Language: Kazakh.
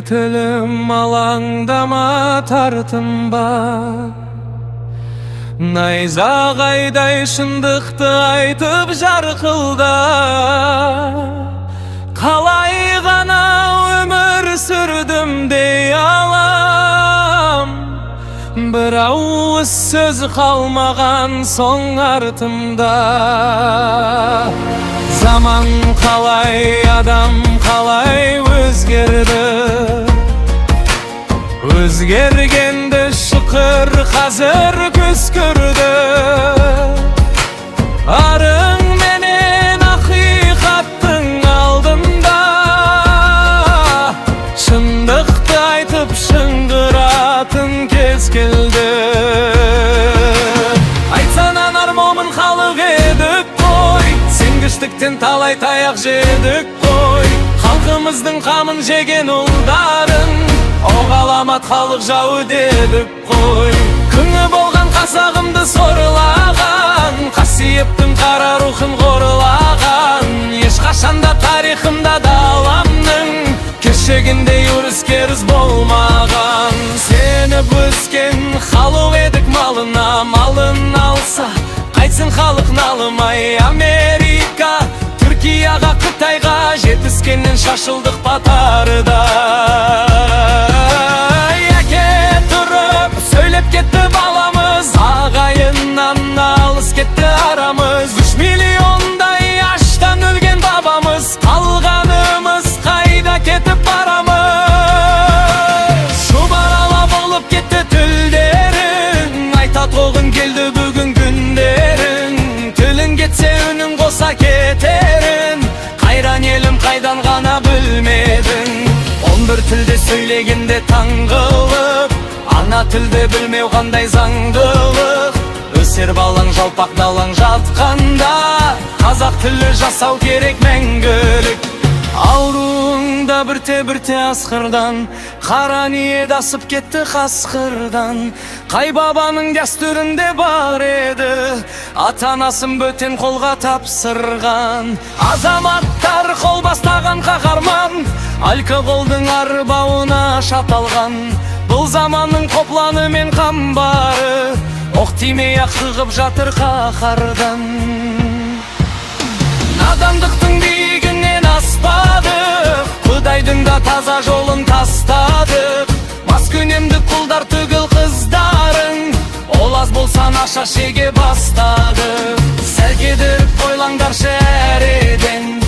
тілім алаңдама тартынба, найзағайдай шындықты айтып жарқылда. Қалай ғана өмір сүрдім дей алам, бір ауыз сөз қалмаған соң артымда. Заман қалай, адам қалай өзгерді, өзгергенді шүкір қазір көз көрді. Арың менен ақиқаттың алдында, шындықты айтып шыңғыратын кез келді. Айтсанан армомын халық едік қой, сенгіштіктен талай таяқ жедік қой. Халқымыздың қамын жеген ұлдарын оғаламат халық жауы дедік қой. Күңі болған қасағымды сорлаған, қасиеттің қара рухын қорлаған. Ешқашанда тарихымда даламның кешегіндей өріскеріз болмаған. Сеніп өскен халық едік малына, малын алса қайтсын халық налымай. Америка, Түркияға, Қытайға жетіскеннен шашылдық батарда. Яке тұрып сөйлеп кетті баламыз, ағайыннан алыс кетті арамыз. 3 миллиондай аштан өлген бабамыз, қалғанымыз қайда кетіп барамыз? Шубарала болып кетті тілдерің, айта тоғын келді бүгін күндерің. Тілің кетсе үнің қоса кетерін, қайран елім қайдан ғана білмедің. 11 тілде сөйлегенде таңғылып, ана тілде білмеу қандай заңдылық. Өсер балаң жалпақ далаң жатқанда, қазақ тілі жасау керек мәңгілік. Ауруыңда бірте-бірте асқырдан, қара ниет асып кетті қасқырдан. Қай бабаның дәстүрінде бар еді, ата-анасын бөтен қолға тапсырған. Азаматтар қол бастаған қаһарман, алкоголдың арбауына шаталған. Бұл заманның қопланы мен қамбары, оқ тимей-ақ шығып жатыр қаһардан. Надандықтың биігінен аспадық, Құдайдың да таза жолын тастадық. Маскүнемдік құлдар түгіл қыздарың, ол аз болса наша шеге бастады. Сәл кедіріп қойлаңдаршы әреден,